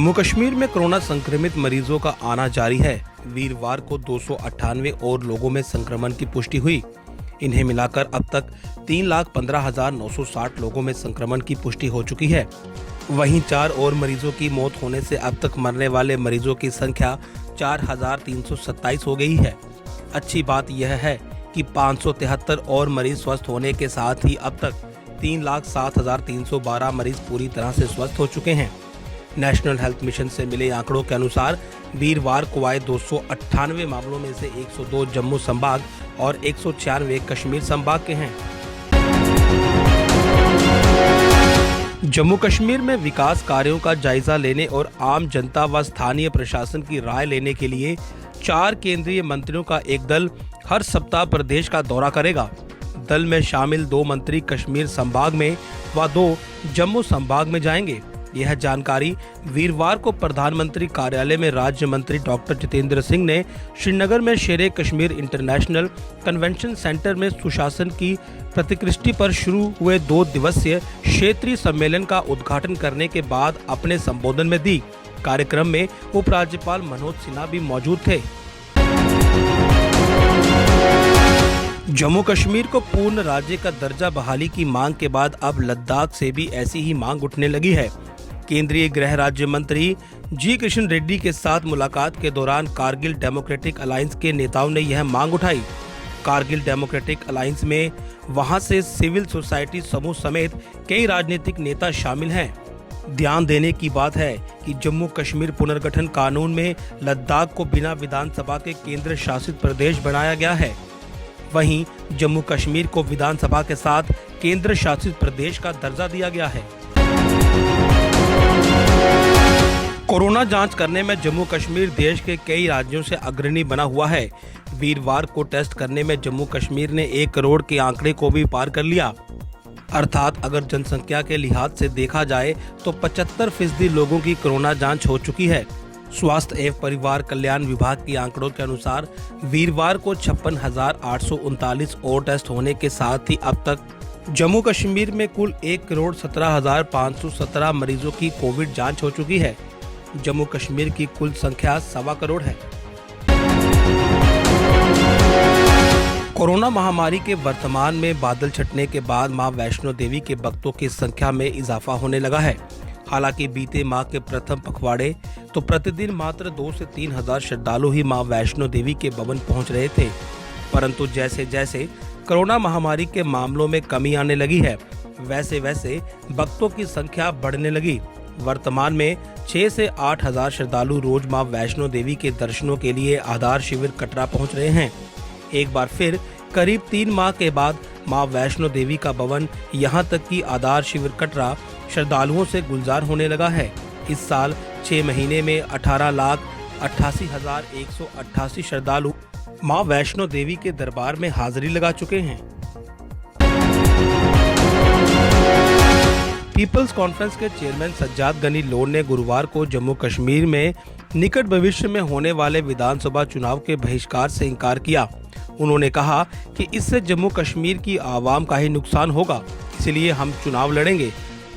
जम्मू कश्मीर में कोरोना संक्रमित मरीजों का आना जारी है। वीरवार को 298 और लोगों में संक्रमण की पुष्टि हुई। इन्हें मिलाकर अब तक 3,15,960 लोगों में संक्रमण की पुष्टि हो चुकी है। वहीं 4 और मरीजों की मौत होने से अब तक मरने वाले मरीजों की संख्या 4,327 हो गई है। अच्छी बात यह है कि 573 और मरीज स्वस्थ होने के साथ ही अब तक 3,07,312 मरीज पूरी तरह से स्वस्थ हो चुके हैं। नेशनल हेल्थ मिशन से मिले आंकड़ों के अनुसार वीरवार को आए 298 मामलों में से 102 जम्मू संभाग और 196 कश्मीर संभाग के हैं। जम्मू कश्मीर में विकास कार्यों का जायजा लेने और आम जनता व स्थानीय प्रशासन की राय लेने के लिए 4 केंद्रीय मंत्रियों का एक दल हर सप्ताह प्रदेश का दौरा करेगा। दल में शामिल 2 मंत्री कश्मीर संभाग में व 2 जम्मू संभाग में जाएंगे। यह जानकारी वीरवार को प्रधानमंत्री कार्यालय में राज्य मंत्री डॉक्टर जितेंद्र सिंह ने श्रीनगर में शेरे कश्मीर इंटरनेशनल कन्वेंशन सेंटर में सुशासन की प्रतिकृष्टि पर शुरू हुए 2 दिवसीय क्षेत्रीय सम्मेलन का उद्घाटन करने के बाद अपने संबोधन में दी। कार्यक्रम में उपराज्यपाल मनोज सिन्हा भी मौजूद थे। जम्मू कश्मीर को पूर्ण राज्य का दर्जा बहाली की मांग के बाद अब लद्दाख से भी ऐसी ही मांग उठने लगी है। केंद्रीय गृह राज्य मंत्री जी किशन रेड्डी के साथ मुलाकात के दौरान कारगिल डेमोक्रेटिक अलायंस के नेताओं ने यह मांग उठाई। कारगिल डेमोक्रेटिक अलायंस में वहां से सिविल सोसाइटी समूह समेत कई राजनीतिक नेता शामिल हैं। ध्यान देने की बात है कि जम्मू कश्मीर पुनर्गठन कानून में लद्दाख को बिना विधानसभा के केंद्र शासित प्रदेश बनाया गया है। वहीं जम्मू कश्मीर को विधानसभा के साथ केंद्र शासित प्रदेश का दर्जा दिया गया है। कोरोना जांच करने में जम्मू कश्मीर देश के कई राज्यों से अग्रणी बना हुआ है। वीरवार को टेस्ट करने में जम्मू कश्मीर ने 1 करोड़ के आंकड़े को भी पार कर लिया। अर्थात अगर जनसंख्या के लिहाज से देखा जाए तो 75% लोगों की कोरोना जांच हो चुकी है। स्वास्थ्य एवं परिवार कल्याण विभाग के आंकड़ों के अनुसार वीरवार को 56,839 और टेस्ट होने के साथ ही अब तक जम्मू कश्मीर में कुल 1,17,517 मरीजों की कोविड जांच हो चुकी है। जम्मू कश्मीर की कुल संख्या 1.25 करोड़ है। कोरोना महामारी के वर्तमान में बादल छटने के बाद मां वैष्णो देवी के भक्तों की संख्या में इजाफा होने लगा है। हालांकि बीते माह के प्रथम पखवाड़े तो प्रतिदिन मात्र 2 से 3 हजार श्रद्धालु ही मां वैष्णो देवी के भवन पहुंच रहे थे, परंतु जैसे जैसे कोरोना महामारी के मामलों में कमी आने लगी है, वैसे वैसे भक्तों की संख्या बढ़ने लगी। वर्तमान में 6 से 8 हजार श्रद्धालु रोज मां वैष्णो देवी के दर्शनों के लिए आधार शिविर कटरा पहुंच रहे हैं। एक बार फिर करीब 3 माह के बाद मां वैष्णो देवी का भवन यहां तक कि आधार शिविर कटरा श्रद्धालुओं से गुलजार होने लगा है। इस साल 6 महीने में 18,88,188 श्रद्धालु मां वैष्णो देवी के दरबार में हाजिरी लगा चुके हैं। पीपल्स कॉन्फ्रेंस के चेयरमैन सज्जाद गनी लोन ने गुरुवार को जम्मू कश्मीर में निकट भविष्य में होने वाले विधानसभा चुनाव के बहिष्कार से इंकार किया। उन्होंने कहा कि इससे जम्मू कश्मीर की आवाम का ही नुकसान होगा, इसलिए हम चुनाव लड़ेंगे।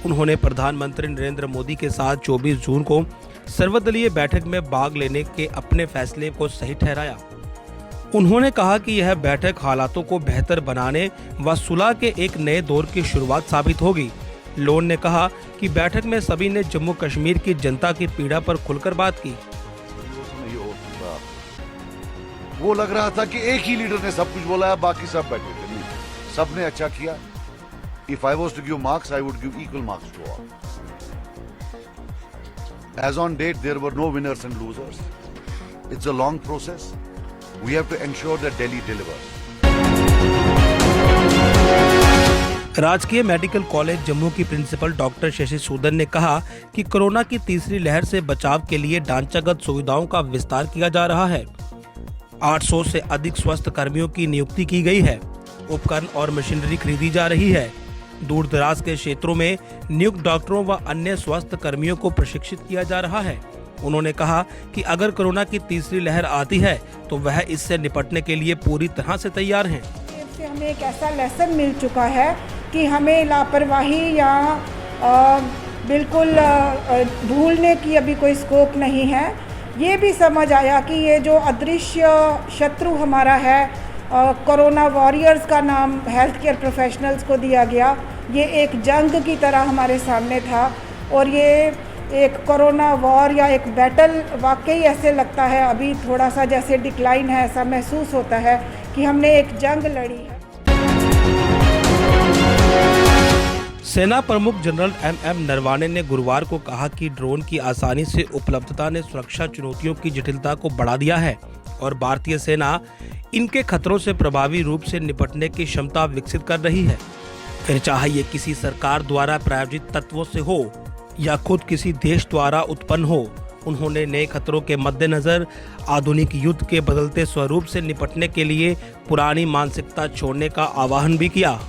उन्होंने प्रधानमंत्री नरेंद्र मोदी के साथ 24 जून को सर्वदलीय बैठक में भाग लेने के अपने फैसले को सही ठहराया। उन्होंने कहा कि यह बैठक हालातों को बेहतर बनाने व सुलह के एक नए दौर की शुरुआत साबित होगी। लोन ने कहा कि बैठक में सभी ने जम्मू कश्मीर की जनता की पीड़ा पर खुलकर बात की। वो लग रहा था कि एक ही लीडर ने सब कुछ बोला है, बाकी सब बैठे थे। सबने अच्छा किया। If I was to give marks, I would give equal marks to all. As on date, there were no winners and losers. It's a long process. We have to ensure that Delhi delivers. राजकीय medical college Jammu की principal doctor Shashi Sudan ने कहा कि corona की तीसरी लहर से बचाव के लिए ढांचागत सुविधाओं का विस्तार किया जा रहा है। 800 से अधिक स्वास्थ्य कर्मियों की नियुक्ति की गई है। उपकरण और मशीनरी खरीदी जा रही है। दूर दराज के क्षेत्रों में नियुक्त डॉक्टरों व अन्य स्वास्थ्य कर्मियों को प्रशिक्षित किया जा रहा है। उन्होंने कहा कि अगर कोरोना की तीसरी लहर आती है तो वह इससे निपटने के लिए पूरी तरह से तैयार हैं। इससे हमें एक ऐसा लेसन मिल चुका है कि हमें लापरवाही या बिल्कुल भूलने की अभी कोई स्कोप नहीं है। ये भी समझ आया कि ये जो अदृश्य शत्रु हमारा है, कोरोना वॉरियर्स का नाम हेल्थ केयर प्रोफेशनल्स को दिया गया, ये एक जंग की तरह हमारे सामने था और ये एक कोरोना वॉर या एक बैटल वाकई ऐसे लगता है अभी थोड़ा सा जैसे डिक्लाइन है, ऐसा महसूस होता है कि हमने एक जंग लड़ी है। सेना प्रमुख जनरल एम नरवाने ने गुरुवार को कहा कि ड्रोन की आसानी से उपलब्धता ने सुरक्षा चुनौतियों की जटिलता को बढ़ा दिया है और भारतीय सेना इनके खतरों से प्रभावी रूप से निपटने की क्षमता विकसित कर रही है। फिर चाहे ये किसी सरकार द्वारा प्रायोजित तत्वों से हो या खुद किसी देश द्वारा उत्पन्न हो, उन्होंने नए खतरों के मद्देनजर आधुनिक युद्ध के बदलते स्वरूप से निपटने के लिए पुरानी मानसिकता छोड़ने का आह्वान भी किया।